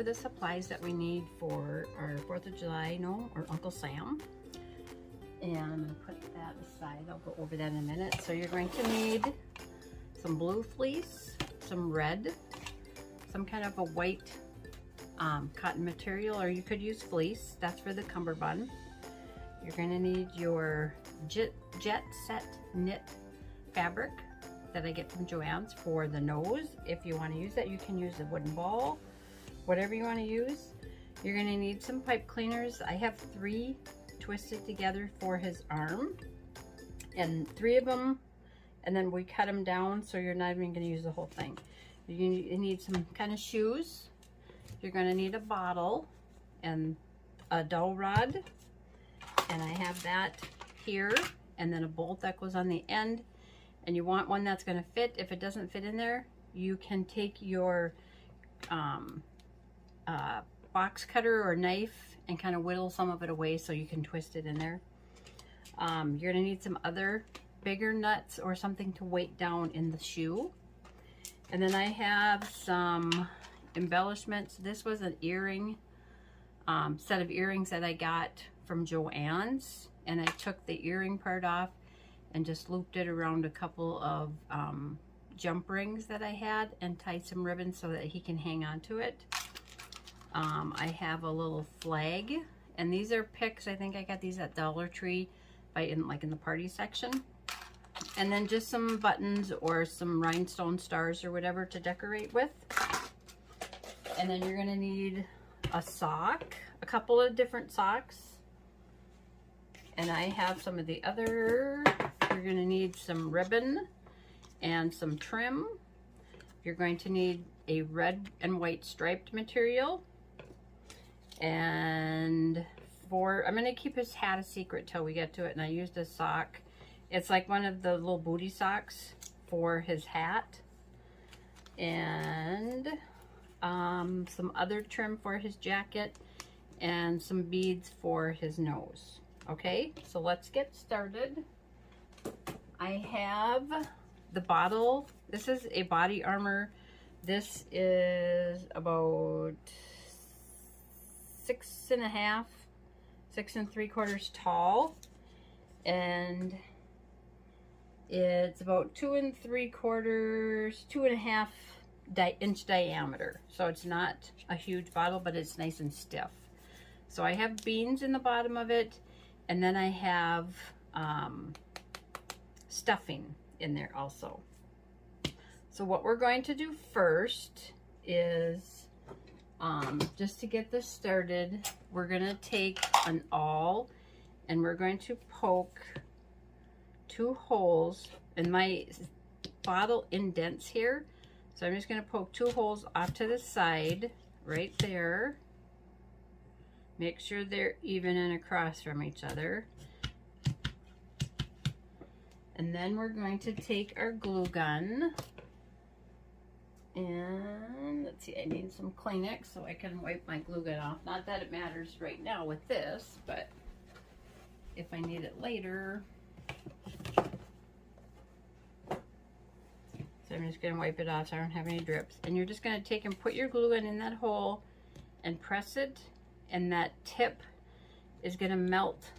the supplies that we need for our 4th of July gnome or Uncle Sam. And I'm going to put that aside. I'll go over that in a minute. So you're going to need some blue fleece, some red, some kind of a white cotton material, or you could use fleece. That's for the cummerbund. You're going to need your jet set knit fabric that I get from Joann's for the nose. If you want to use that, you can use a wooden ball, whatever you want to use. You're going to need some pipe cleaners. I have 3 twisted together for his arm, and 3 of them, and then we cut them down, so you're not even going to use the whole thing. You need some kind of shoes. You're going to need a bottle and a dowel rod, and I have that here, and then a bolt that goes on the end. And you want one that's going to fit. If it doesn't fit in there, you can take your box cutter or knife and kind of whittle some of it away so you can twist it in there. You're going to need some other bigger nuts or something to weight down in the shoe. And then I have some embellishments. This was an earring, set of earrings that I got from Joann's, and I took the earring part off and just looped it around a couple of jump rings that I had and tied some ribbon so that he can hang on to it. I have a little flag, and these are picks. I think I got these at Dollar Tree in the party section. And then just some buttons or some rhinestone stars or whatever to decorate with. And then you're going to need a sock, a couple of different socks. And I have some of the other. You're going to need some ribbon and some trim. You're going to need a red and white striped material. And I'm going to keep his hat a secret till we get to it. And I used a sock. It's like one of the little booty socks for his hat. And some other trim for his jacket. And some beads for his nose. Okay, so let's get started. I have the bottle. This is a body armor. This is about 6.5, 6 3/4 tall, and it's about 2 3/4, 2.5 inch diameter. So it's not a huge bottle, but it's nice and stiff. So I have beans in the bottom of it, and then I have stuffing in there also. So what we're going to do first is, just to get this started, we're going to take an awl and we're going to poke 2 holes, and my bottle indents here. So I'm just going to poke 2 holes off to the side right there. Make sure they're even and across from each other. And then we're going to take our glue gun. And let's see, I need some Kleenex so I can wipe my glue gun off. Not that it matters right now with this, but if I need it later. So I'm just going to wipe it off so I don't have any drips. And you're just going to take and put your glue gun in that hole and press it. And that tip is going to melt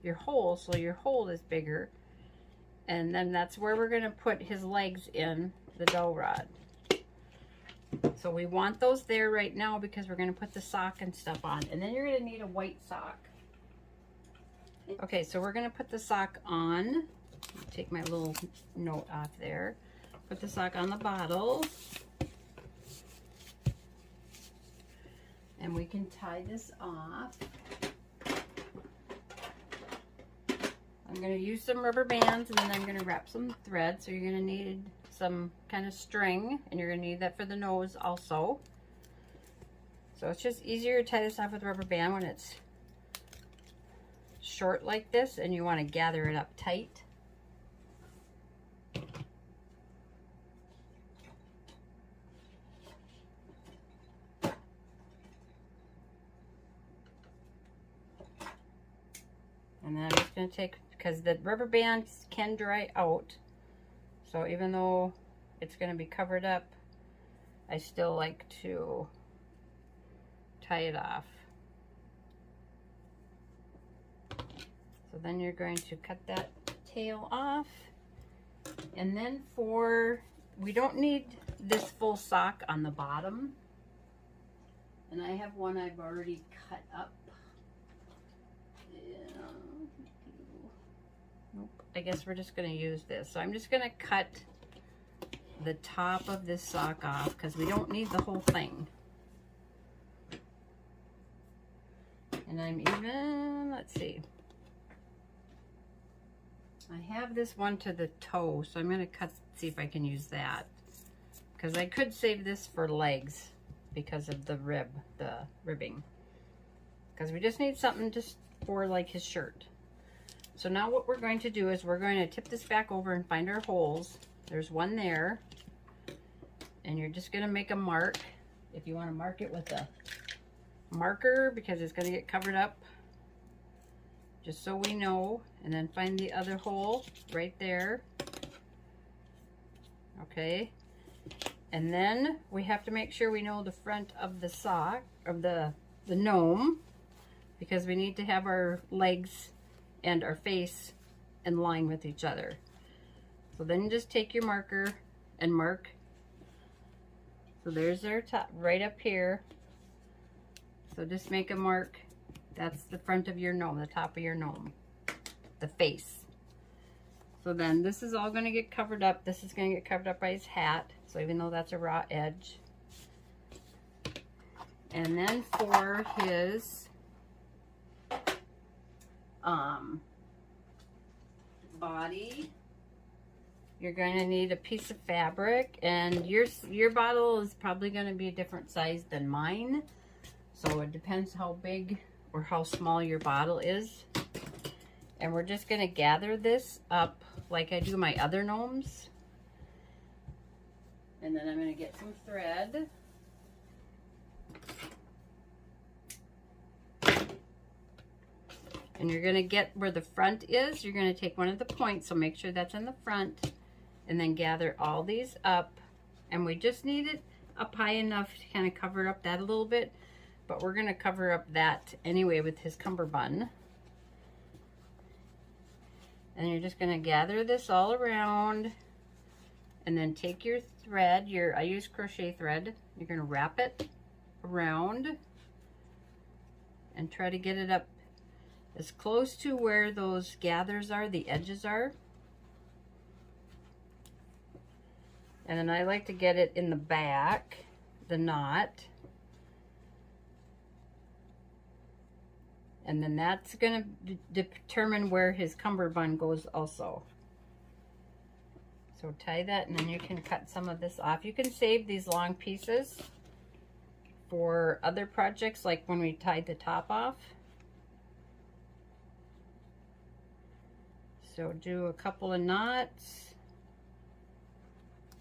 your hole, so your hole is bigger. And then that's where we're going to put his legs in the dowel rod. So we want those there right now because we're going to put the sock and stuff on. And then you're going to need a white sock. Okay, so we're going to put the sock on. Take my little note off there. Put the sock on the bottle. And we can tie this off. I'm going to use some rubber bands, and then I'm going to wrap some thread. So you're going to need some kind of string, and you're going to need that for the nose also. So it's just easier to tie this off with a rubber band when it's short like this and you want to gather it up tight. And then I'm just going to take, because the rubber bands can dry out, so even though it's going to be covered up, I still like to tie it off. So then you're going to cut that tail off. And then we don't need this full sock on the bottom. And I have one I've already cut up. Nope, I guess we're just going to use this. So I'm just going to cut the top of this sock off because we don't need the whole thing. And I'm even, let's see. I have this one to the toe, so I'm going to see if I can use that. Because I could save this for legs because of the ribbing. Because we just need something just for like his shirt. So now what we're going to do is we're going to tip this back over and find our holes. There's one there. And you're just going to make a mark. If you want to mark it with a marker because it's going to get covered up. Just so we know. And then find the other hole right there. Okay. And then we have to make sure we know the front of the sock, of the gnome, because we need to have our legs and our face in line with each other. So then just take your marker and mark. So there's our top right up here. So just make a mark. That's the front of your gnome, the top of your gnome, the face. So then this is all going to get covered up. This is going to get covered up by his hat. So even though that's a raw edge. And then for his body, you're going to need a piece of fabric, and your bottle is probably going to be a different size than mine. So it depends how big or how small your bottle is. And we're just going to gather this up like I do my other gnomes. And then I'm going to get some thread. And you're going to get where the front is. You're going to take one of the points, so make sure that's in the front. And then gather all these up. And we just need it up high enough to kind of cover up that a little bit. But we're going to cover up that anyway with his cummerbund. And you're just going to gather this all around. And then take your thread, I use crochet thread. You're going to wrap it around. And try to get it up as close to where those gathers are, the edges are. And then I like to get it in the back, the knot. And then that's going to determine where his cummerbund goes also. So tie that, and then you can cut some of this off. You can save these long pieces for other projects, like when we tied the top off. So do a couple of knots.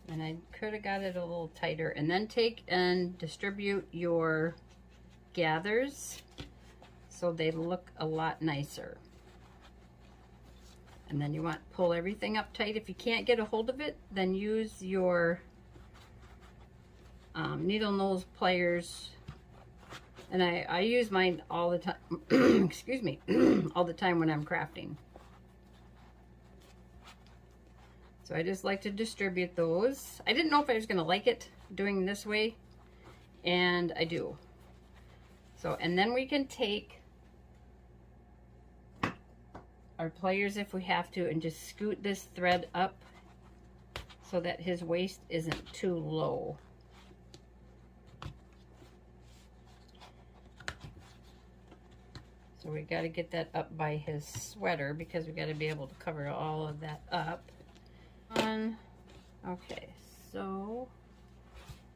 And I could have got it a little tighter. And then take and distribute your gathers so they look a lot nicer. And then you want to pull everything up tight. If you can't get a hold of it, then use your needle nose pliers. And I use mine all the time, excuse me, all the time when I'm crafting. So I just like to distribute those. I didn't know if I was going to like it doing this way, and I do. So, and then we can take our pliers if we have to and just scoot this thread up so that his waist isn't too low. So we got to get that up by his sweater because we got to be able to cover all of that up. Okay, so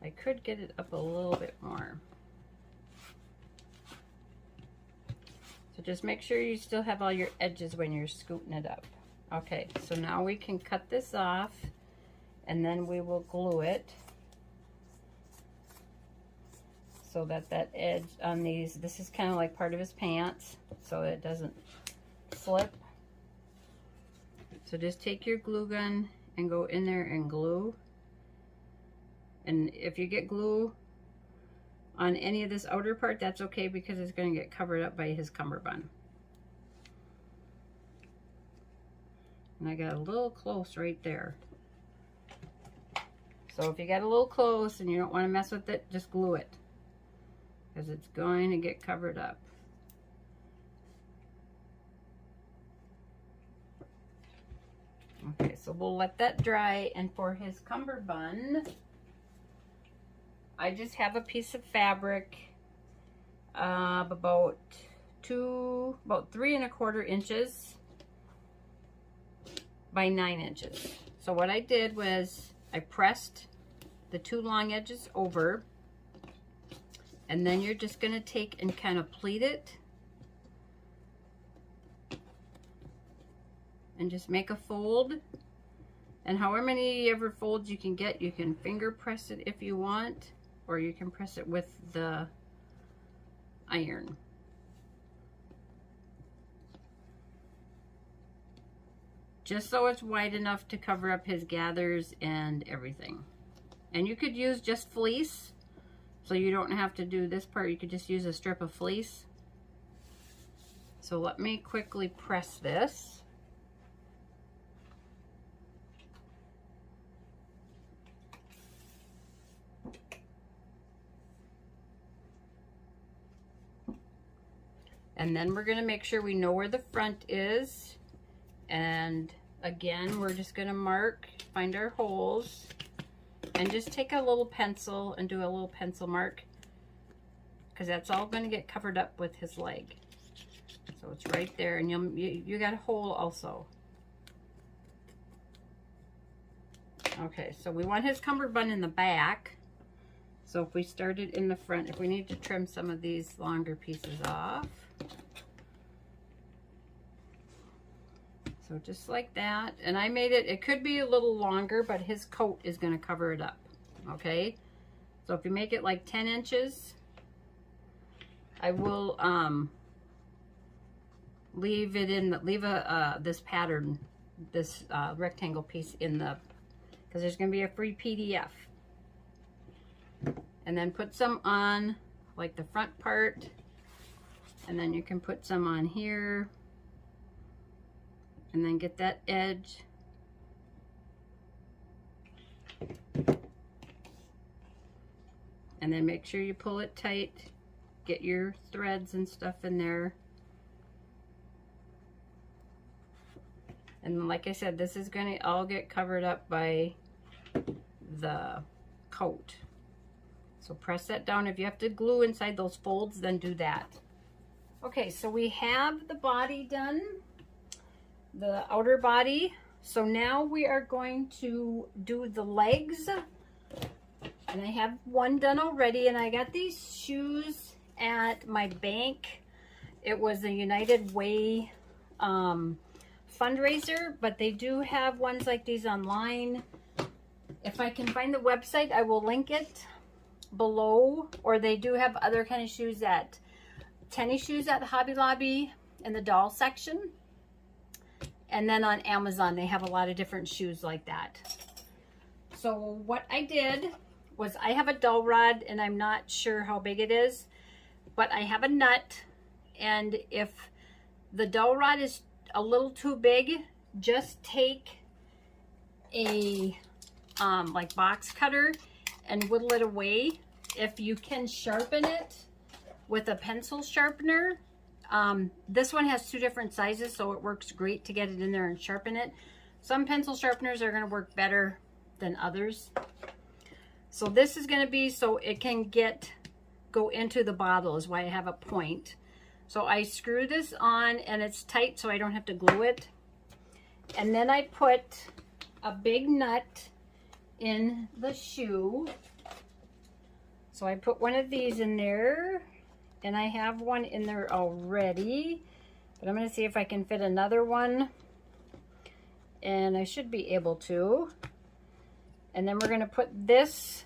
I could get it up a little bit more. So just make sure you still have all your edges when you're scooting it up. Okay, so now we can cut this off and then we will glue it so that that edge on these, this is kind of like part of his pants so it doesn't slip. So just take your glue gun and go in there and glue. And if you get glue on any of this outer part, that's okay because it's going to get covered up by his cummerbund. And I got a little close right there. So if you got a little close and you don't want to mess with it, just glue it, because it's going to get covered up. Okay, so we'll let that dry, and for his cummerbund, I just have a piece of fabric about 3¼ inches by 9 inches. So what I did was I pressed the 2 long edges over, and then you're just going to take and kind of pleat it and just make a fold. And however many ever folds you can get, you can finger press it if you want, or you can press it with the iron. Just so it's wide enough to cover up his gathers and everything. And you could use just fleece, so you don't have to do this part. You could just use a strip of fleece. So let me quickly press this. And then we're going to make sure we know where the front is. And again, we're just going to mark, find our holes, and just take a little pencil and do a little pencil mark, because that's all going to get covered up with his leg. So it's right there, and you got a hole also. Okay, so we want his cummerbund in the back. So if we started in the front, if we need to trim some of these longer pieces off. So just like that. And I made it, it could be a little longer, but his coat is going to cover it up. Okay? So if you make it like 10 inches, I will leave it in the, this pattern, this rectangle piece in the, because there's going to be a free PDF. And then put some on like the front part, and then you can put some on here, and then get that edge. And then make sure you pull it tight, get your threads and stuff in there. And like I said, this is going to all get covered up by the coat. So press that down. If you have to glue inside those folds, then do that. Okay, so we have the body done, the outer body. So now we are going to do the legs. And I have one done already, and I got these shoes at my bank. It was a United Way fundraiser, but they do have ones like these online. If I can find the website, I will link it below. Or they do have other kind of shoes at tennis shoes at Hobby Lobby in the doll section. And then on Amazon, they have a lot of different shoes like that. So what I did was, I have a dowel rod, and I'm not sure how big it is, but I have a nut, and if the dowel rod is a little too big, just take a like box cutter and whittle it away. If you can sharpen it with a pencil sharpener, this one has 2 different sizes, so it works great to get it in there and sharpen it. Some pencil sharpeners are going to work better than others. So this is going to be so it can go into the bottle, is why I have a point. So I screw this on, and it's tight so I don't have to glue it. And then I put a big nut in the shoe. So I put one of these in there, and I have one in there already, but I'm going to see if I can fit another one, and I should be able to. And then we're going to put this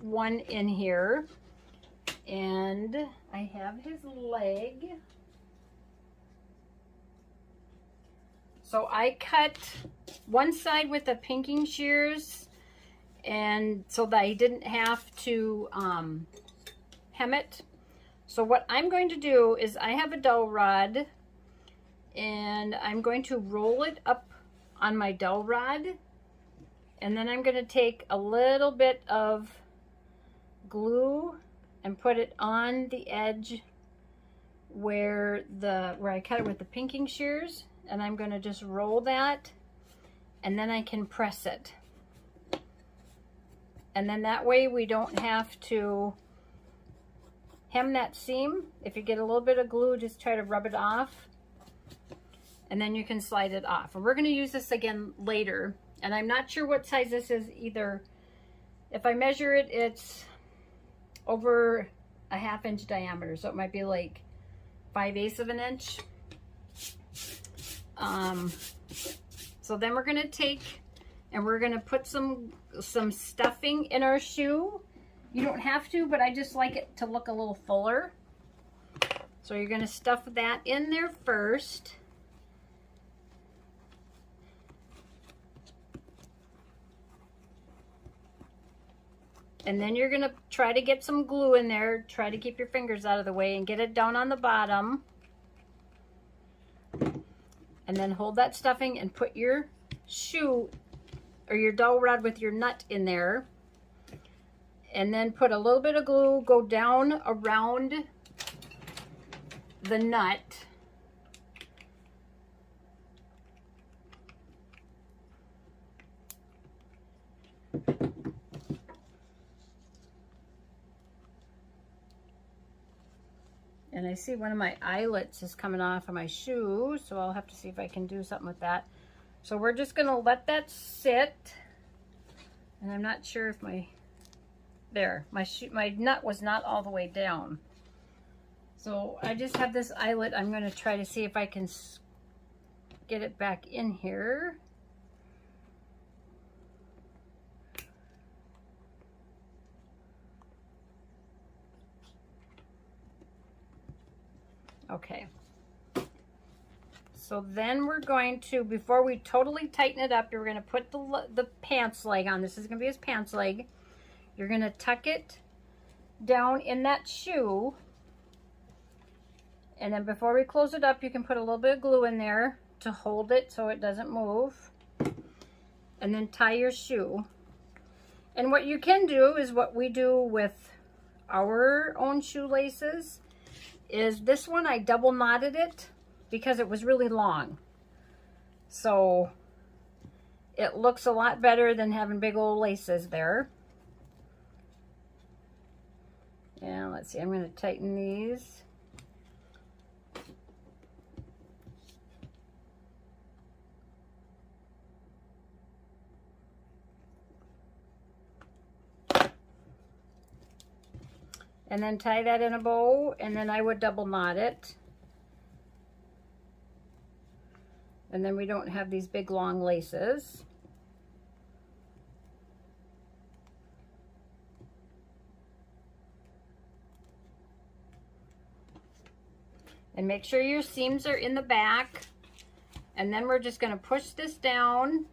one in here, and I have his leg. So I cut one side with the pinking shears, and so that I didn't have to hem it. So what I'm going to do is I have a dowel rod, and I'm going to roll it up on my dowel rod, and then I'm going to take a little bit of glue and put it on the edge where I cut it with the pinking shears, and I'm going to just roll that, and then I can press it. And then that way we don't have to hem that seam. If you get a little bit of glue, just try to rub it off, and then you can slide it off. And we're going to use this again later, and I'm not sure what size this is either. If I measure it, it's over a 1/2 inch diameter, so it might be like 5/8 of an inch. So then we're going to take and we're going to put some stuffing in our shoe. You don't have to, but I just like it to look a little fuller. So you're going to stuff that in there first. And then you're going to try to get some glue in there. Try to keep your fingers out of the way and get it down on the bottom. And then hold that stuffing and put your shoe or your dowel rod with your nut in there. And then put a little bit of glue, go down around the nut. And I see one of my eyelets is coming off of my shoe, so I'll have to see if I can do something with that. So we're just gonna let that sit. And I'm not sure if my nut was not all the way down. So I just have this eyelet. I'm gonna try to see if I can get it back in here. Okay, so then we're going to, before we totally tighten it up, you're going to put the pants leg on. This is going to be his pants leg. You're going to tuck it down in that shoe, and then before we close it up, you can put a little bit of glue in there to hold it so it doesn't move, and then tie your shoe. And what you can do is what we do with our own shoelaces is this one I double knotted it because it was really long. So it looks a lot better than having big old laces there. And let's see, I'm going to tighten these. And then tie that in a bow, and then I would double knot it. And then we don't have these big long laces. And make sure your seams are in the back. And then we're just going to push this down.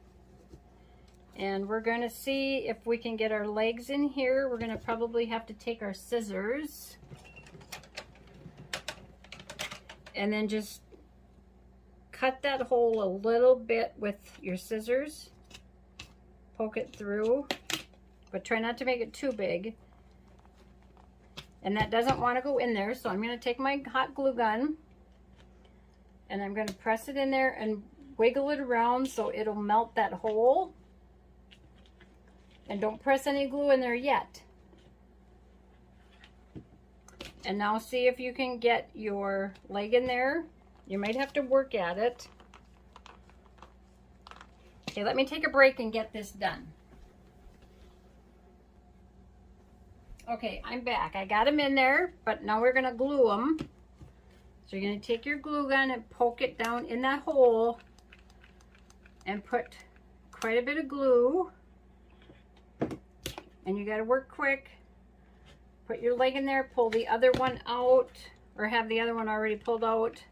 And we're going to see if we can get our legs in here. We're going to probably have to take our scissors and then just cut that hole a little bit with your scissors. Poke it through, but try not to make it too big. And that doesn't want to go in there, so I'm going to take my hot glue gun and I'm going to press it in there and wiggle it around so it'll melt that hole. And don't press any glue in there yet. And now see if you can get your leg in there. You might have to work at it. Okay, let me take a break and get this done. Okay, I'm back. I got them in there, but now we're gonna glue them. So you're gonna take your glue gun and poke it down in that hole and put quite a bit of glue. And you got to work quick. Put your leg in there, pull the other one out, or have the other one already pulled out.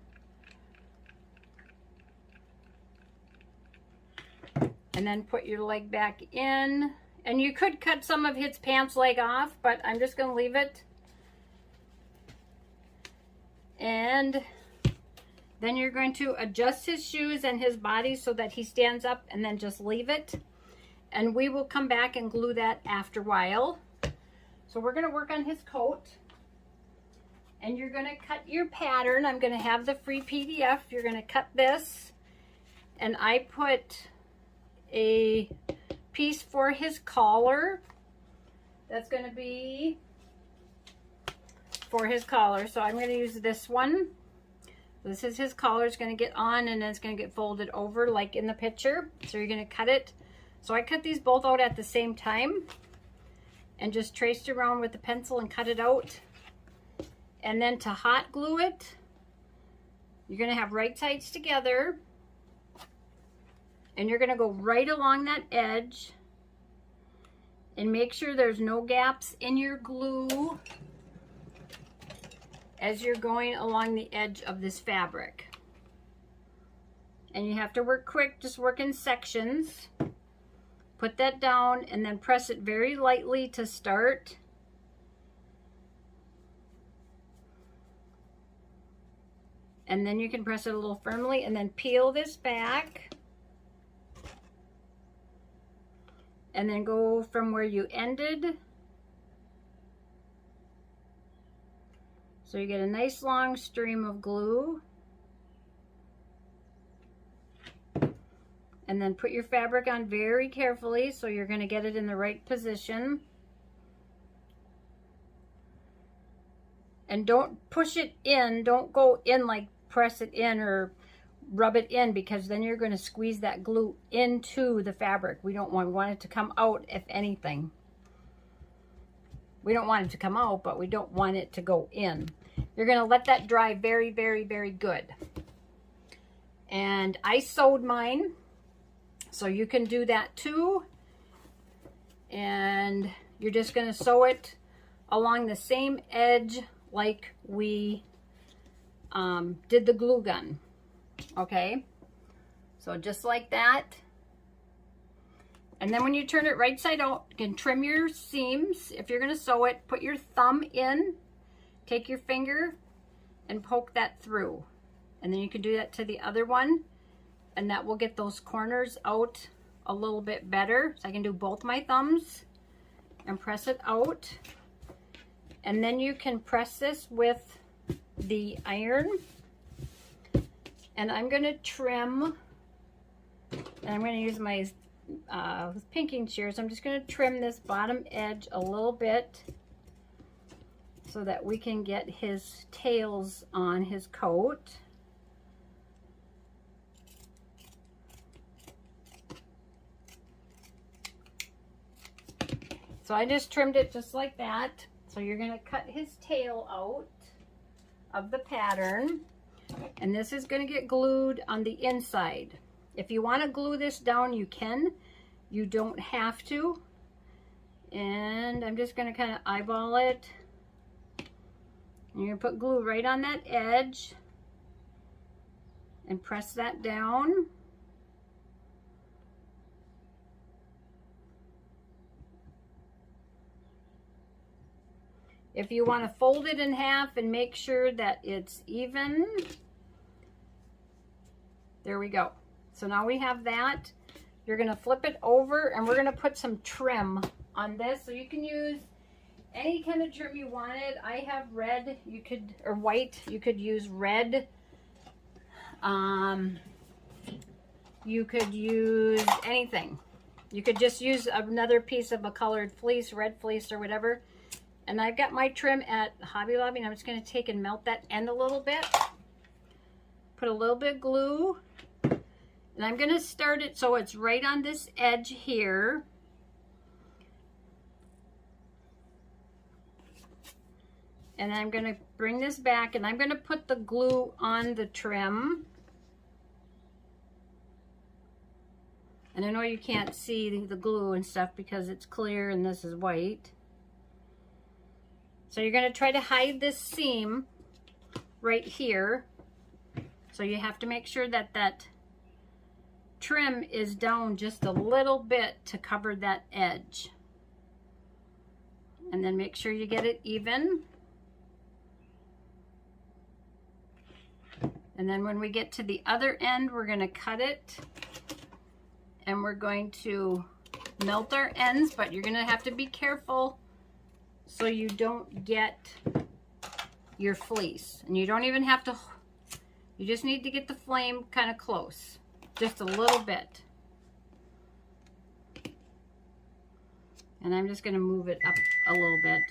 And then put your leg back in. And you could cut some of his pants leg off, but I'm just going to leave it And then you're going to adjust his shoes and his body so that he stands up, and then just leave it. And we will come back and glue that after a while. So we're gonna work on his coat. And you're gonna cut your pattern. I'm gonna have the free PDF. You're gonna cut this. And I put a piece for his collar. That's gonna be for his collar. So I'm gonna use this one. This is his collar. It's going to get on, and then it's going to get folded over like in the picture. So you're going to cut it. So I cut these both out at the same time and just traced around with the pencil and cut it out. And then to hot glue it, you're going to have right sides together, and you're going to go right along that edge and make sure there's no gaps in your glue as you're going along the edge of this fabric. And you have to work quick, just work in sections. Put that down and then press it very lightly to start. And then you can press it a little firmly and then peel this back. And then go from where you ended. So you get a nice long stream of glue. And then put your fabric on very carefully so you're going to get it in the right position. And don't push it in. Don't go in like press it in or rub it in, because then you're going to squeeze that glue into the fabric. We want it to come out, if anything. We don't want it to come out, but we don't want it to go in. You're going to let that dry very, very, very good. And I sewed mine, so you can do that too. And you're just going to sew it along the same edge like we did the glue gun. Okay? So just like that. And then when you turn it right side out, you can trim your seams. If you're going to sew it, put your thumb in, take your finger, and poke that through. And then you can do that to the other one, and that will get those corners out a little bit better. So I can do both my thumbs and press it out. And then you can press this with the iron. And I'm going to trim, and I'm going to use my with pinking shears. I'm just going to trim this bottom edge a little bit so that we can get his tails on his coat. So I just trimmed it just like that. So you're going to cut his tail out of the pattern, and this is going to get glued on the inside. If you want to glue this down, you can. You don't have to. And I'm just going to kind of eyeball it. And you're going to put glue right on that edge and press that down. If you want to fold it in half and make sure that it's even, there we go. So now we have that. You're going to flip it over, and we're going to put some trim on this. So you can use any kind of trim you wanted. I have red, you could, or white, you could use red. You could use anything. You could just use another piece of a colored fleece, red fleece or whatever. And I've got my trim at Hobby Lobby, and I'm just going to take and melt that end a little bit. Put a little bit of glue. And I'm going to start it so it's right on this edge here. And I'm going to bring this back, and I'm going to put the glue on the trim. And I know you can't see the glue and stuff because it's clear and this is white. So you're going to try to hide this seam right here. So you have to make sure that that trim is down just a little bit to cover that edge. And then make sure you get it even. And then when we get to the other end, we're going to cut it. And we're going to melt our ends, but you're going to have to be careful so you don't get your fleece. And you don't even have to, you just need to get the flame kind of close, just a little bit. And I'm just going to move it up a little bit.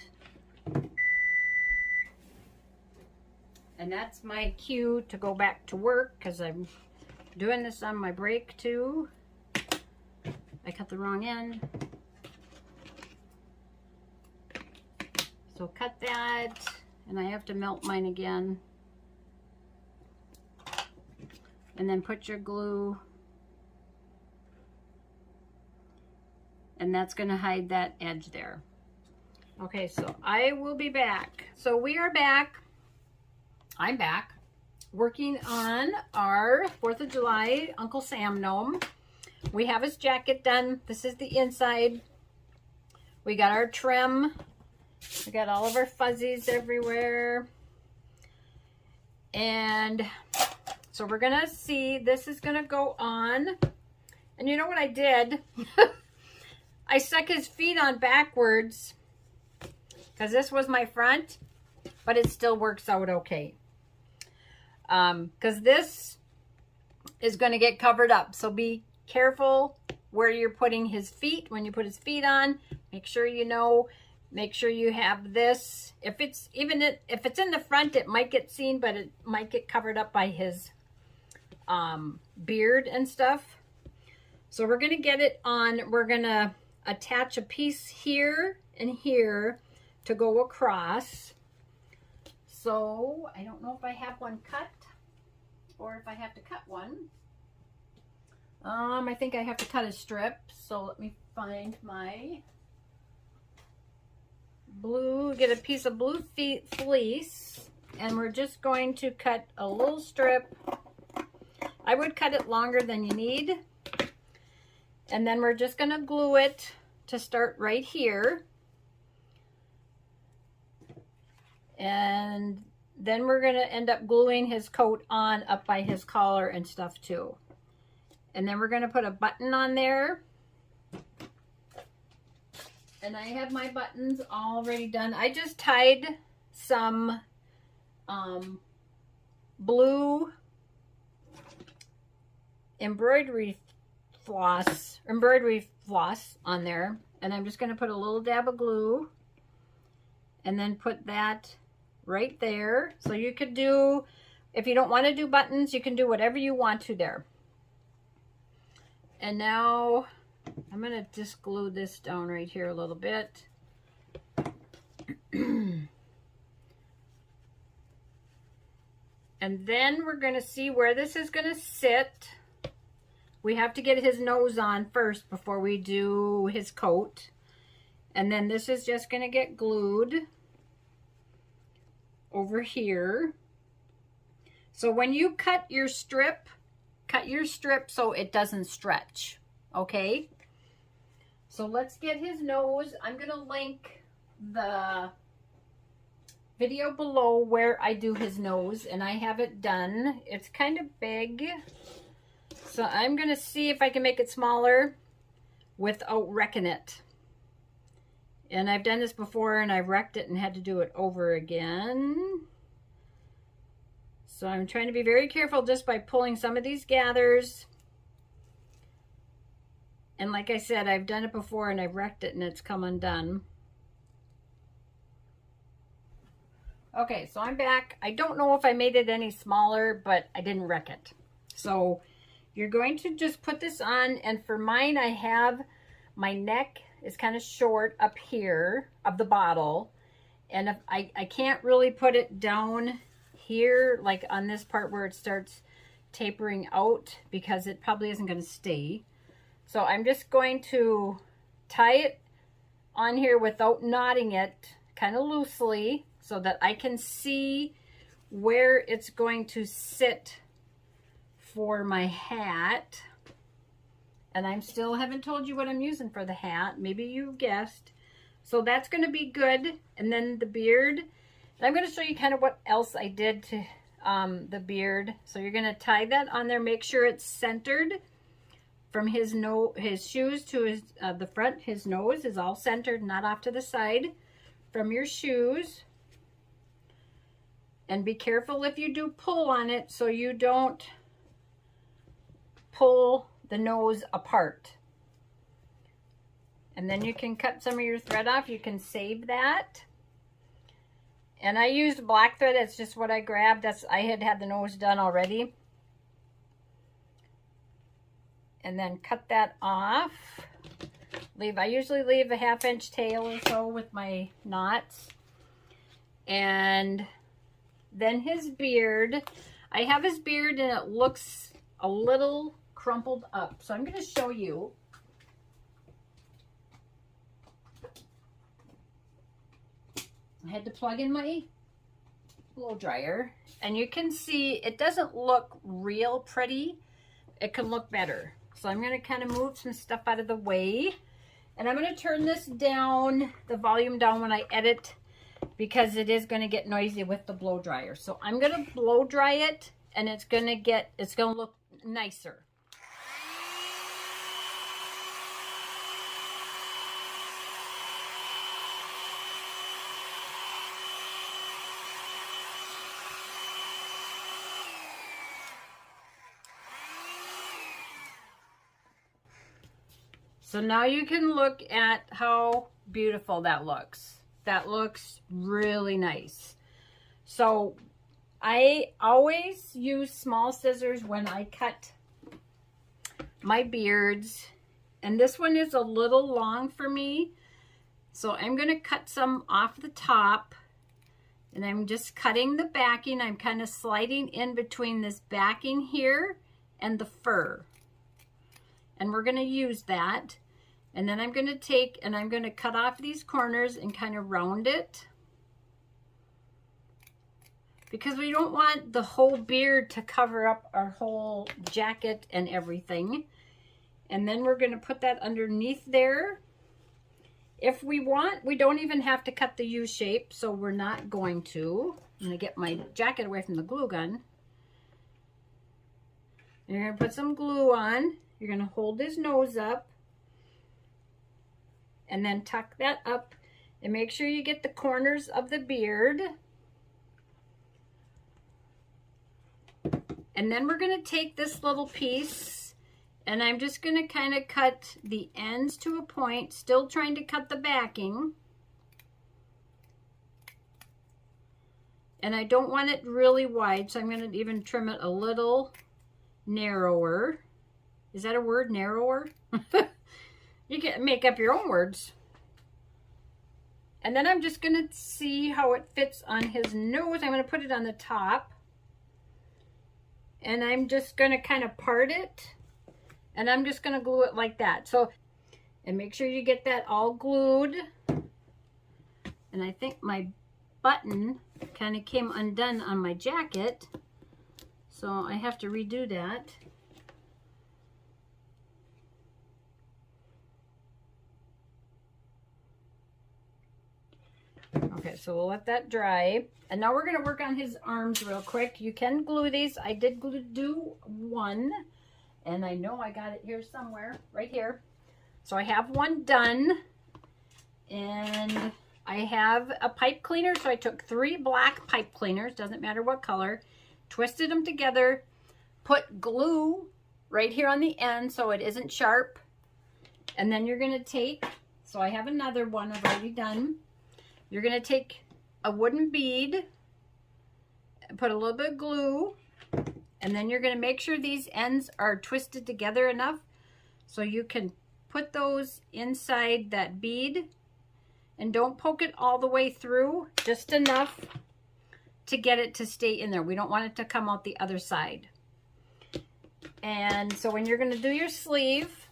And that's my cue to go back to work, because I'm doing this on my break too. I cut the wrong end. So cut that, and I have to melt mine again. And then put your glue. And that's going to hide that edge there. Okay, so I will be back. So we are back. I'm back working on our 4th of July Uncle Sam Gnome. We have his jacket done. This is the inside. We got our trim. We got all of our fuzzies everywhere. And so we're going to see, this is going to go on. And you know what I did? I stuck his feet on backwards because this was my front, but it still works out okay. Because this is going to get covered up. So be careful where you're putting his feet. When you put his feet on, make sure you know, make sure you have this. If it's in the front, it might get seen, but it might get covered up by his beard and stuff. So we're going to get it on. We're going to attach a piece here and here to go across. So I don't know if I have one cut or if I have to cut one. I think I have to cut a strip. So let me find my blue, get a piece of blue fleece, and we're just going to cut a little strip. I would cut it longer than you need. And then we're just going to glue it to start right here. And then we're going to end up gluing his coat on up by his collar and stuff too. And then we're going to put a button on there. And I have my buttons already done. I just tied some blue embroidery floss on there, and I'm just going to put a little dab of glue and then put that right there. So you could do, if you don't want to do buttons, you can do whatever you want to there. And now I'm going to just glue this down right here a little bit. And then we're going to see where this is going to sit. We have to get his nose on first before we do his coat. And then this is just going to get glued over here. So when you cut your strip so it doesn't stretch. Okay? So let's get his nose. I'm going to link the video below where I do his nose, and I have it done. It's kind of big. So I'm going to see if I can make it smaller without wrecking it. And I've done this before and I wrecked it and had to do it over again. So I'm trying to be very careful just by pulling some of these gathers. And like I said, I've done it before and I've wrecked it and it's come undone. Okay, so I'm back. I don't know if I made it any smaller, but I didn't wreck it. So you're going to just put this on, and for mine, I have my neck is kind of short up here of the bottle, and if I can't really put it down here, like on this part where it starts tapering out, because it probably isn't going to stay. So I'm just going to tie it on here without knotting it, kind of loosely, so that I can see where it's going to sit for my hat. And I still haven't told you what I'm using for the hat. Maybe you guessed. So that's going to be good. And then the beard. And I'm going to show you kind of what else I did to the beard. So you're going to tie that on there. Make sure it's centered from his shoes to his the front. His nose is all centered, not off to the side from your shoes. And be careful if you do pull on it so you don't pull the nose apart. And then you can cut some of your thread off. You can save that. And I used black thread. That's just what I grabbed. I had the nose done already. And then cut that off. I usually leave a 1/2 inch tail or so with my knots. And then his beard. I have his beard and it looks a little crumpled up. So I'm going to show you. I had to plug in my blow dryer, and you can see it doesn't look real pretty. It can look better. So I'm going to kind of move some stuff out of the way, and I'm going to turn this down, the volume down when I edit, because it is going to get noisy with the blow dryer. So I'm going to blow dry it, and it's going to look nicer. So now you can look at how beautiful that looks. That looks really nice. So I always use small scissors when I cut my beards. And this one is a little long for me. So I'm going to cut some off the top. And I'm just cutting the backing. I'm kind of sliding in between this backing here and the fur. And we're going to use that. And then I'm going to take and I'm going to cut off these corners and kind of round it. Because we don't want the whole beard to cover up our whole jacket and everything. And then we're going to put that underneath there. If we want, we don't even have to cut the U shape, so we're not going to. I'm going to get my jacket away from the glue gun. And you're going to put some glue on. You're going to hold his nose up. And then tuck that up. And make sure you get the corners of the beard. And then we're going to take this little piece. And I'm just going to kind of cut the ends to a point. Still trying to cut the backing. And I don't want it really wide. So I'm going to even trim it a little narrower. Is that a word, narrower? You can make up your own words. And then I'm just going to see how it fits on his nose. I'm going to put it on the top. And I'm just going to kind of part it. And I'm just going to glue it like that. So, and make sure you get that all glued. And I think my button kind of came undone on my jacket. So I have to redo that. Okay, so we'll let that dry. And now we're going to work on his arms real quick. You can glue these. I did do one. And I know I got it here somewhere, right here. So I have one done. And I have a pipe cleaner. So I took 3 black pipe cleaners, doesn't matter what color. Twisted them together. Put glue right here on the end so it isn't sharp. And then you're going to take, so I have another one I've already done. You're going to take a wooden bead, put a little bit of glue, and then you're going to make sure these ends are twisted together enough so you can put those inside that bead. And don't poke it all the way through, just enough to get it to stay in there. We don't want it to come out the other side. And so when you're going to do your sleeve,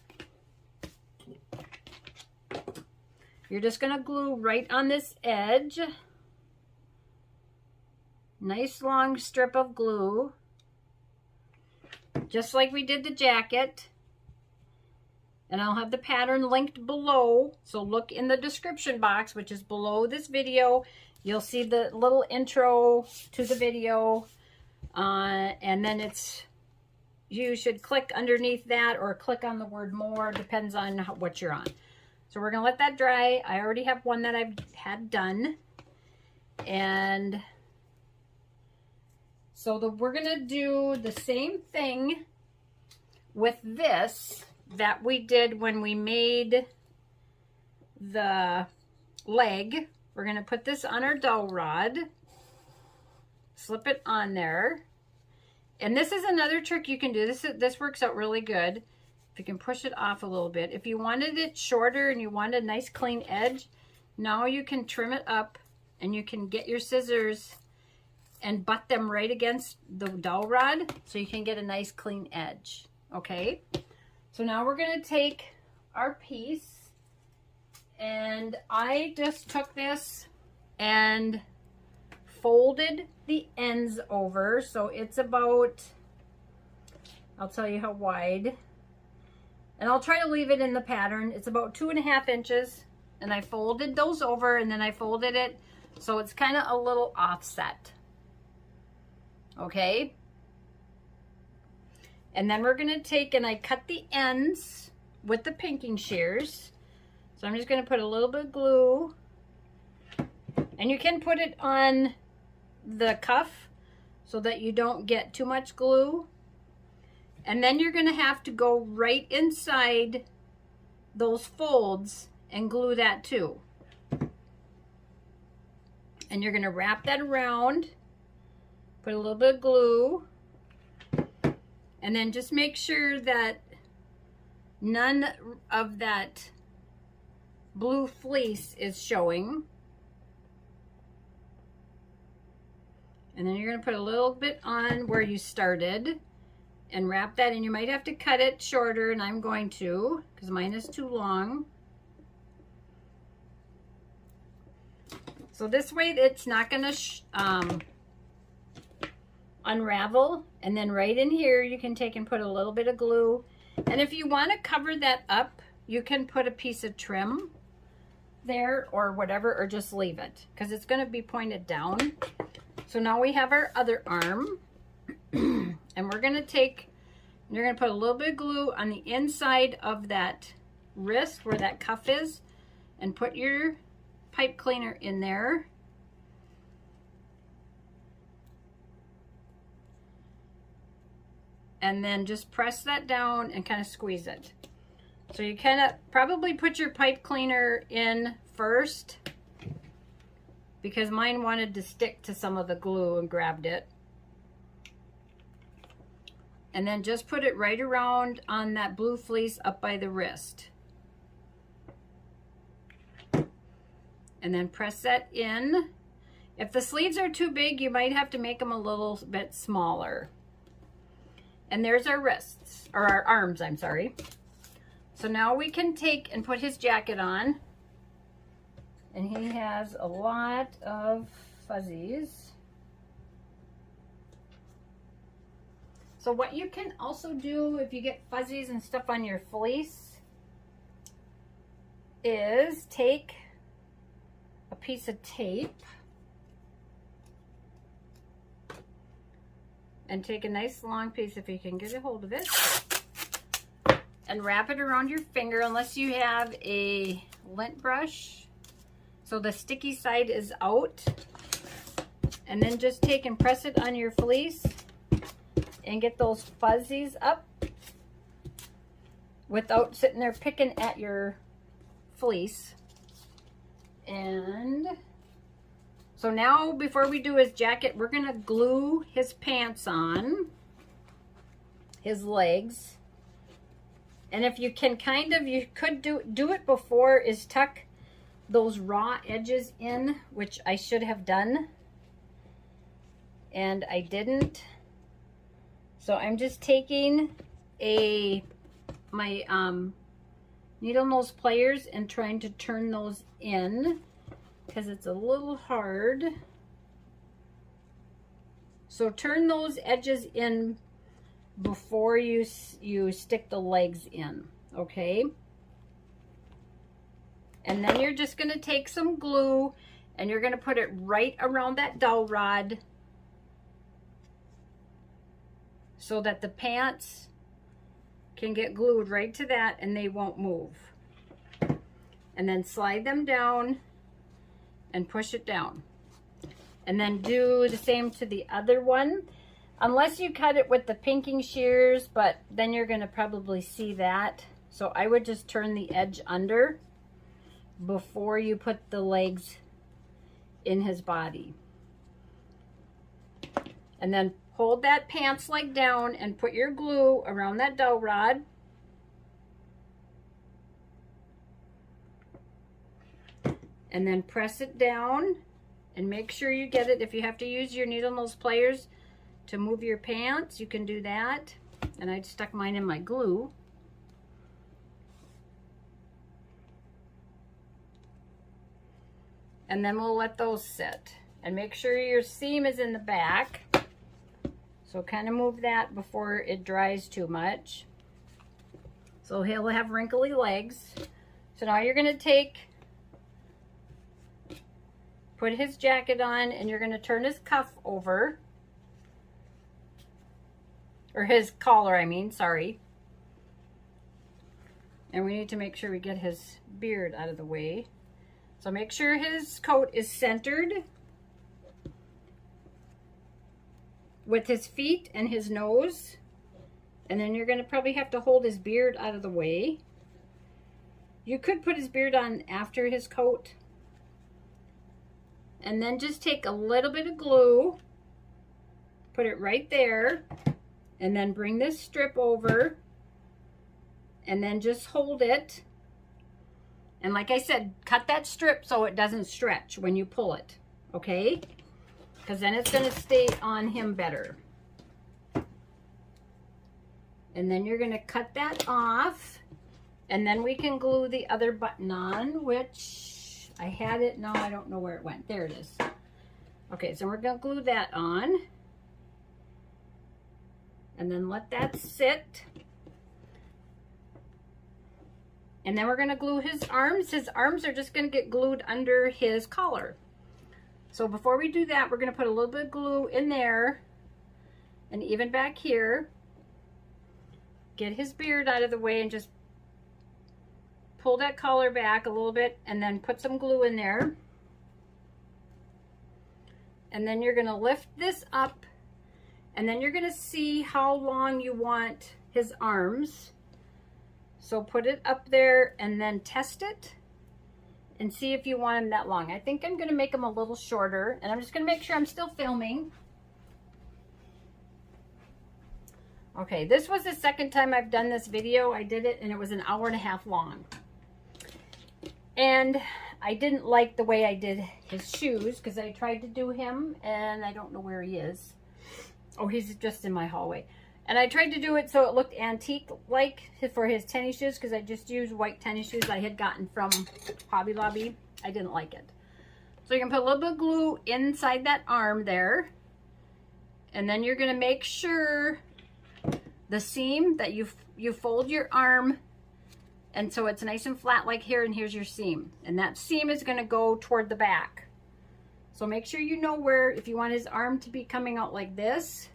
you're just going to glue right on this edge. Nice long strip of glue. Just like we did the jacket. And I'll have the pattern linked below. So look in the description box, which is below this video. You'll see the little intro to the video And then you should click underneath that or click on the word more, depends on what you're on. So we're gonna let that dry. I already have one that I've had done. And so we're gonna do the same thing with this that we did when we made the leg. We're gonna put this on our dowel rod, slip it on there. And this is another trick you can do. This works out really good. If you can push it off a little bit. If you wanted it shorter and you wanted a nice clean edge, now you can trim it up and you can get your scissors and butt them right against the dowel rod so you can get a nice clean edge. Okay? So now we're going to take our piece, and I just took this and folded the ends over, so it's about, I'll tell you how wide, and I'll try to leave it in the pattern. It's about 2.5 inches, and I folded those over, and then I folded it so it's kind of a little offset. Okay, and then we're going to take, and I cut the ends with the pinking shears, so I'm just going to put a little bit of glue, and you can put it on the cuff so that you don't get too much glue. And then you're going to have to go right inside those folds and glue that too. And you're going to wrap that around, put a little bit of glue, and then just make sure that none of that blue fleece is showing. And then you're going to put a little bit on where you started and wrap that, and you might have to cut it shorter, and I'm going to because mine is too long. So this way it's not going to unravel. And then right in here you can take and put a little bit of glue, and if you want to cover that up, you can put a piece of trim there or whatever, or just leave it because it's going to be pointed down. So now we have our other arm, and we're going to take, you're going to put a little bit of glue on the inside of that wrist where that cuff is, and put your pipe cleaner in there. And then just press that down and kind of squeeze it. So you kind of probably put your pipe cleaner in first, because mine wanted to stick to some of the glue and grabbed it. And then just put it right around on that blue fleece up by the wrist. And then press that in. If the sleeves are too big, you might have to make them a little bit smaller. And there's our wrists, or our arms, I'm sorry. So now we can take and put his jacket on. And he has a lot of fuzzies. So what you can also do if you get fuzzies and stuff on your fleece is take a piece of tape and take a nice long piece, if you can get a hold of it, and wrap it around your finger, unless you have a lint brush so the sticky side is out. And then just take and press it on your fleece and get those fuzzies up without sitting there picking at your fleece. And so now, before we do his jacket, we're gonna glue his pants on, his legs. And if you can you could do it before, is tuck those raw edges in, which I should have done, and I didn't. So I'm just taking my needle nose pliers and trying to turn those in, because it's a little hard. So turn those edges in before you stick the legs in, okay? And then you're just going to take some glue and you're going to put it right around that dowel rod. so that the pants can get glued right to that and they won't move. And then slide them down and push it down. And then do the same to the other one. Unless you cut it with the pinking shears, but then you're gonna probably see that. So I would just turn the edge under before you put the legs in his body. And then hold that pants leg down and put your glue around that dowel rod. And then press it down and make sure you get it. If you have to use your needle nose pliers to move your pants, you can do that. And I stuck mine in my glue. And then we'll let those sit. And make sure your seam is in the back. So kind of move that before it dries too much. So he'll have wrinkly legs. So now you're going to put his jacket on, and you're going to turn his cuff over. Or his collar, I mean, sorry. And we need to make sure we get his beard out of the way. So make sure his coat is centered with his feet and his nose. And then you're going to probably have to hold his beard out of the way. You could put his beard on after his coat. And then just take a little bit of glue, put it right there, and then bring this strip over, and then just hold it. And like I said, cut that strip so it doesn't stretch when you pull it, okay? Because then it's going to stay on him better. And then you're going to cut that off, and then we can glue the other button on, which I had it. No, I don't know where it went. There it is. Okay, so we're going to glue that on. And then let that sit. And then we're going to glue his arms. His arms are just going to get glued under his collar. So before we do that, we're going to put a little bit of glue in there. And even back here. Get his beard out of the way and just pull that collar back a little bit. And then put some glue in there. And then you're going to lift this up. And then you're going to see how long you want his arms. So put it up there and then test it and see if you want him that long. I think I'm going to make him a little shorter, and I'm just going to make sure I'm still filming. Okay, this was the second time I've done this video. I did it and it was an hour and a half long. And I didn't like the way I did his shoes because I tried to do him and I don't know where he is. Oh, he's just in my hallway. And I tried to do it so it looked antique-like for his tennis shoes because I just used white tennis shoes I had gotten from Hobby Lobby. I didn't like it. So you can put a little bit of glue inside that arm there. And then you're going to make sure the seam that you fold your arm and so it's nice and flat like here, and here's your seam. And that seam is going to go toward the back. So make sure you know where, if you want his arm to be coming out like this,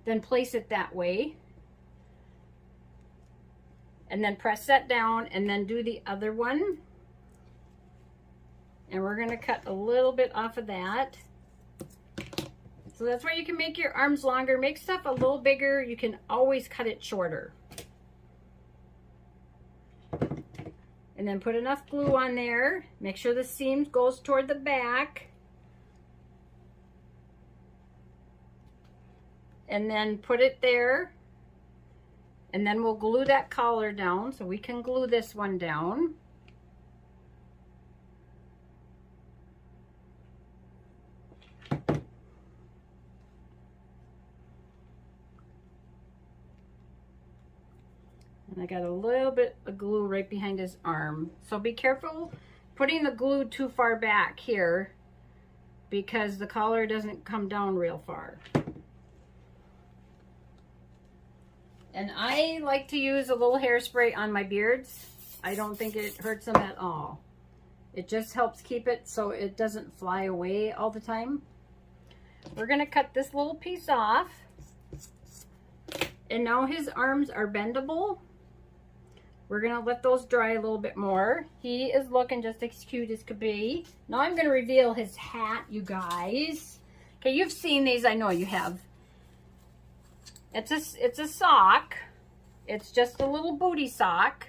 then place it that way. And then press that down and then do the other one. And we're going to cut a little bit off of that. So that's why you can make your arms longer. Make stuff a little bigger. You can always cut it shorter. And then put enough glue on there. Make sure the seam goes toward the back. And then put it there. And then we'll glue that collar down. So we can glue this one down. And I got a little bit of glue right behind his arm. So be careful putting the glue too far back here because the collar doesn't come down real far. And I like to use a little hairspray on my beards. I don't think it hurts them at all. It just helps keep it so it doesn't fly away all the time. We're going to cut this little piece off. And now his arms are bendable. We're gonna let those dry a little bit more. He is looking just as cute as could be. Now I'm gonna reveal his hat, you guys. Okay, you've seen these, I know you have. It's a sock. It's just a little booty sock.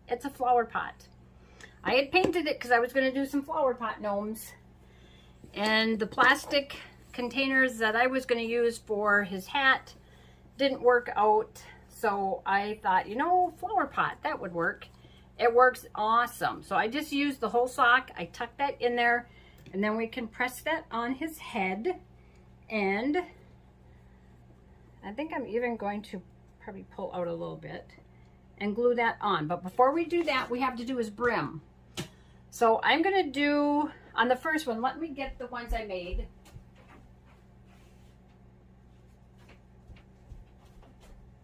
It's a flower pot. I had painted it because I was gonna do some flower pot gnomes. And the plastic containers that I was gonna use for his hat didn't work out. So I thought, you know, flower pot, that would work. It works awesome. So I just used the whole sock. I tucked that in there, and then we can press that on his head. And I think I'm even going to probably pull out a little bit and glue that on. But before we do that, we have to do his brim. So I'm gonna do, on the first one, let me get the ones I made.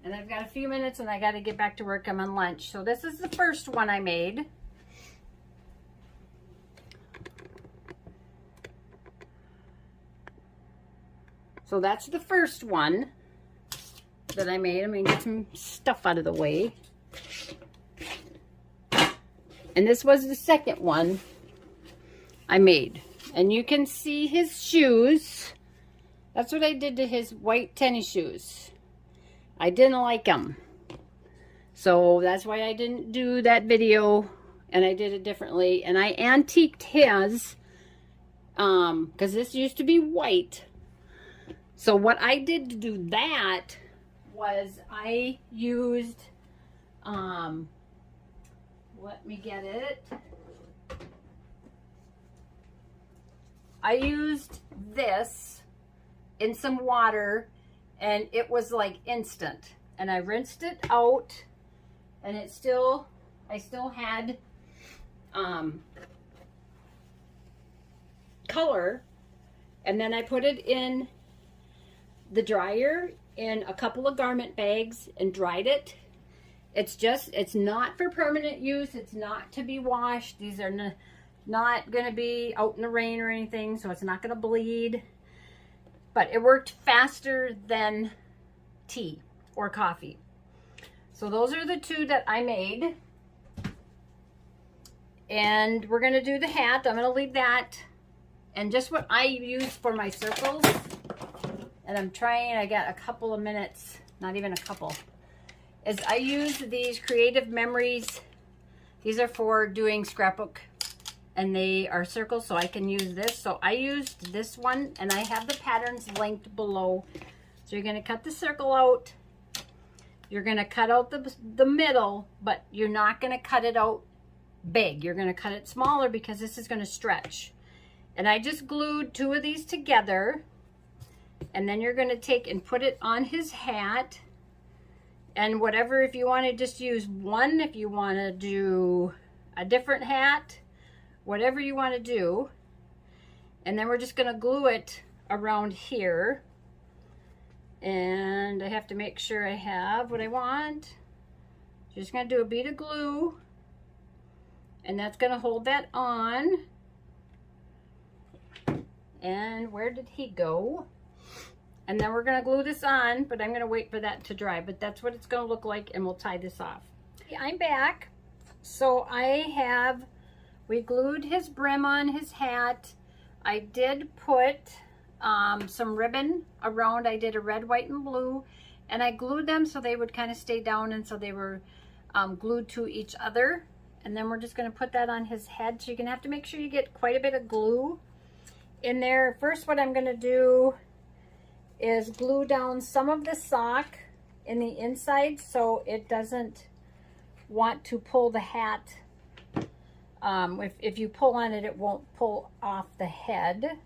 And I've got a few minutes and I got to get back to work. I'm on lunch. So this is the first one I made. So that's the first one that I made. I'm going to get some stuff out of the way. And this was the second one I made. And you can see his shoes. That's what I did to his white tennis shoes. I didn't like them, so that's why I didn't do that video, and I did it differently. And I antiqued his, because this used to be white. So what I did to do that was I used, let me get it. I used this in some water. And it was like instant. And I rinsed it out. And it still, I still had color. And then I put it in the dryer in a couple of garment bags and dried it. It's just, it's not for permanent use. It's not to be washed. These are not going to be out in the rain or anything. So it's not going to bleed. But it worked faster than tea or coffee. So those are the two that I made. And we're going to do the hat. I'm going to leave that. And just what I use for my circles. And I'm trying, I got a couple of minutes, not even a couple. Is I use these Creative Memories. These are for doing scrapbook. And they are circles, so I can use this. So I used this one, and I have the patterns linked below. So you're going to cut the circle out. You're going to cut out the middle, but you're not going to cut it out big. You're going to cut it smaller because this is going to stretch. And I just glued two of these together. And then you're going to take and put it on his hat. And whatever, if you want to just use one, if you want to do a different hat, whatever you want to do. And then we're just going to glue it around here. And I have to make sure I have what I want. Just going to do a bead of glue. And that's going to hold that on. And where did he go? And then we're going to glue this on, but I'm going to wait for that to dry. But that's what it's going to look like, and we'll tie this off. I'm back. So we glued his brim on his hat. I did put some ribbon around. I did a red, white, and blue. And I glued them so they would kind of stay down, and so they were glued to each other. And then we're just going to put that on his head. So you're going to have to make sure you get quite a bit of glue in there. First, what I'm going to do is glue down some of the sock in the inside so it doesn't want to pull the hat. If you pull on it, it won't pull off the head.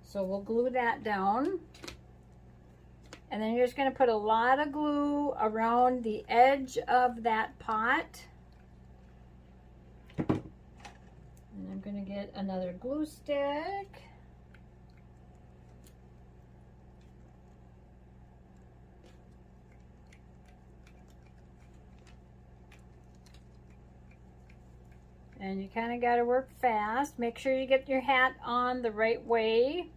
So we'll glue that down. And then you're just going to put a lot of glue around the edge of that pot. And I'm going to get another glue stick. And you kind of got to work fast. Make sure you get your hat on the right way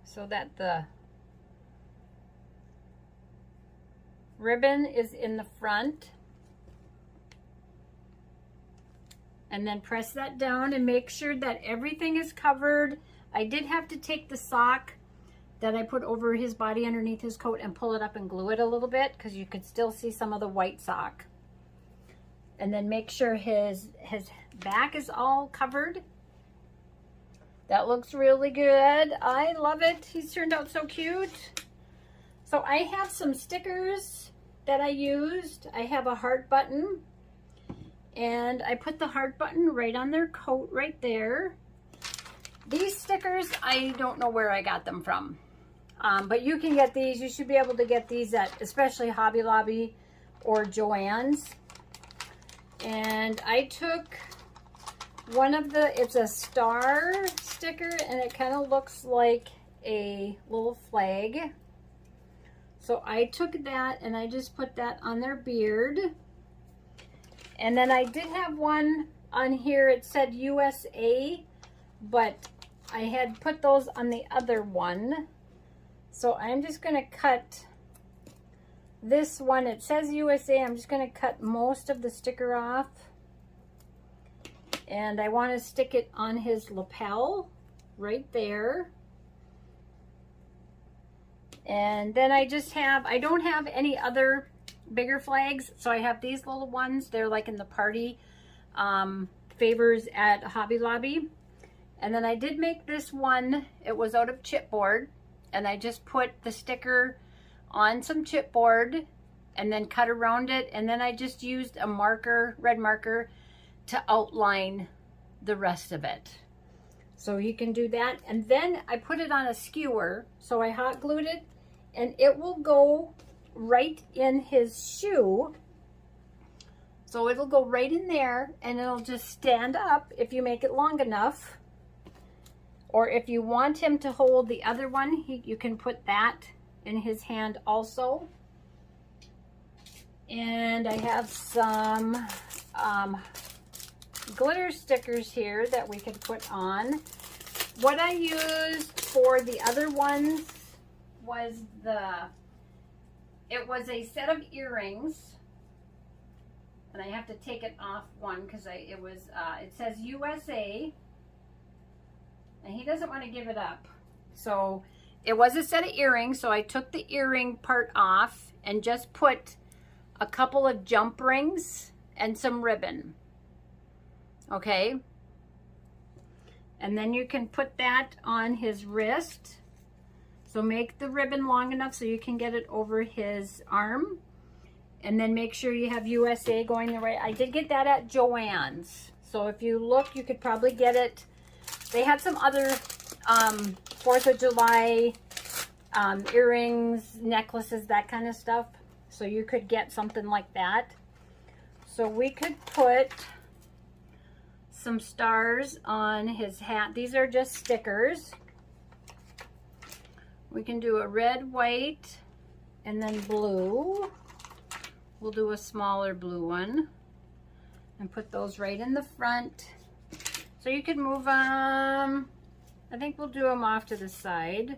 so that the ribbon is in the front. And then press that down and make sure that everything is covered. I did have to take the sock that I put over his body underneath his coat and pull it up and glue it a little bit because you could still see some of the white sock. And then make sure his back is all covered. That looks really good. I love it. He's turned out so cute. So I have some stickers that I used. I have a heart button. And I put the heart button right on their coat right there. These stickers, I don't know where I got them from. But you can get these. You should be able to get these at especially Hobby Lobby or Joann's. And I took one of the, it's a star sticker and it kind of looks like a little flag. So I took that and I just put that on their beard. And then I did have one on here, it said USA, but I had put those on the other one. So I'm just gonna cut this one. It says USA. I'm just gonna cut most of the sticker off. And I wanna stick it on his lapel right there. And then I just have, I don't have any other bigger flags, so I have these little ones. They're like in the party favors at Hobby Lobby. And then I did make this one. It was out of chipboard, and I just put the sticker on some chipboard and then cut around it, and then I just used a marker, red marker, to outline the rest of it. So you can do that. And then I put it on a skewer, so I hot glued it, and it will go right in his shoe. So it'll go right in there, and it'll just stand up if you make it long enough. Or if you want him to hold the other one, you can put that in his hand also. And I have some glitter stickers here that we could put on. What I used for the other ones was it was a set of earrings, and I have to take it off one because it says USA, and he doesn't want to give it up. So it was a set of earrings, so I took the earring part off and just put a couple of jump rings and some ribbon. Okay, and then you can put that on his wrist. So make the ribbon long enough so you can get it over his arm, and then make sure you have USA going the right. I did get that at Joann's, so if you look, you could probably get it. They had some other 4th of July earrings, necklaces, that kind of stuff, so you could get something like that. So we could put some stars on his hat. These are just stickers. We can do a red, white, and then blue. We'll do a smaller blue one and put those right in the front. So you could move them. I think we'll do them off to the side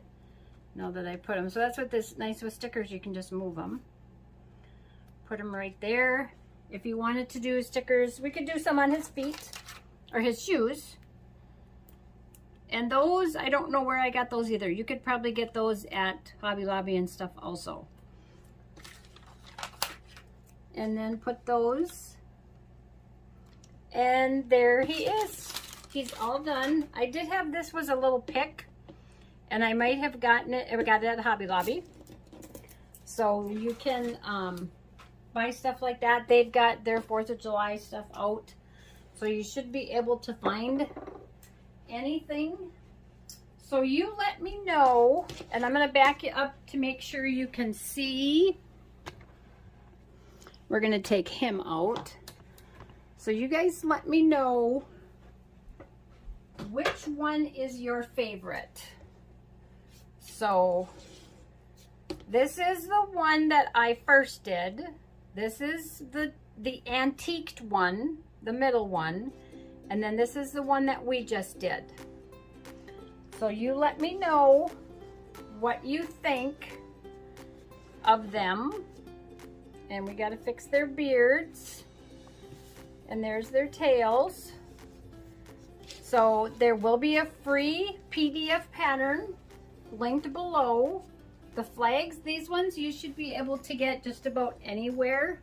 now that I put them. So that's what this nice with stickers, you can just move them. Put them right there. If you wanted to do stickers, we could do some on his feet or his shoes. And those, I don't know where I got those either. You could probably get those at Hobby Lobby and stuff also. And then put those. And there he is. He's all done. I did have, this was a little pick, and I might have gotten it, I got it at Hobby Lobby. So you can buy stuff like that. They've got their 4th of July stuff out. So you should be able to find anything. So you let me know, and I'm going to back you up to make sure you can see. We're going to take him out. So you guys let me know which one is your favorite. So this is the one that I first did. This is the antiqued one, the middle one. And then this is the one that we just did. So you let me know what you think of them. And we got to fix their beards. And there's their tails. So there will be a free PDF pattern linked below. The flags, these ones you should be able to get just about anywhere.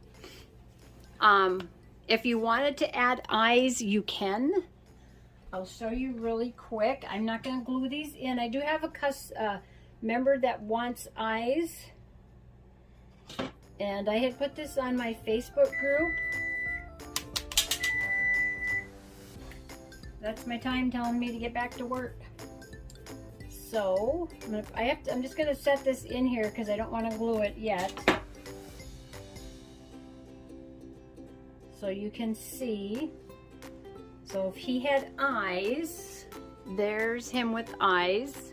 If you wanted to add eyes, you can. I'll show you really quick. I'm not going to glue these in. I do have a member that wants eyes. And I had put this on my Facebook group. That's my time telling me to get back to work. So I'm just going to set this in here because I don't want to glue it yet. So you can see. So if he had eyes, there's him with eyes.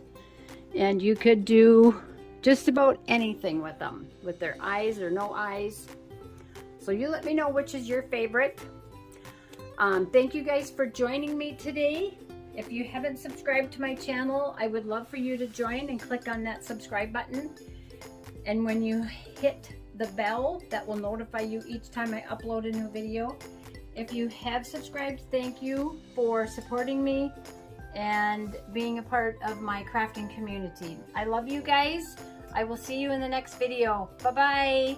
And you could do just about anything with them, with their eyes or no eyes. So you let me know which is your favorite. Thank you guys for joining me today. If you haven't subscribed to my channel, I would love for you to join and click on that subscribe button. And when you hit the bell, that will notify you each time I upload a new video. If you have subscribed, thank you for supporting me and being a part of my crafting community. I love you guys. I will see you in the next video. Bye-bye.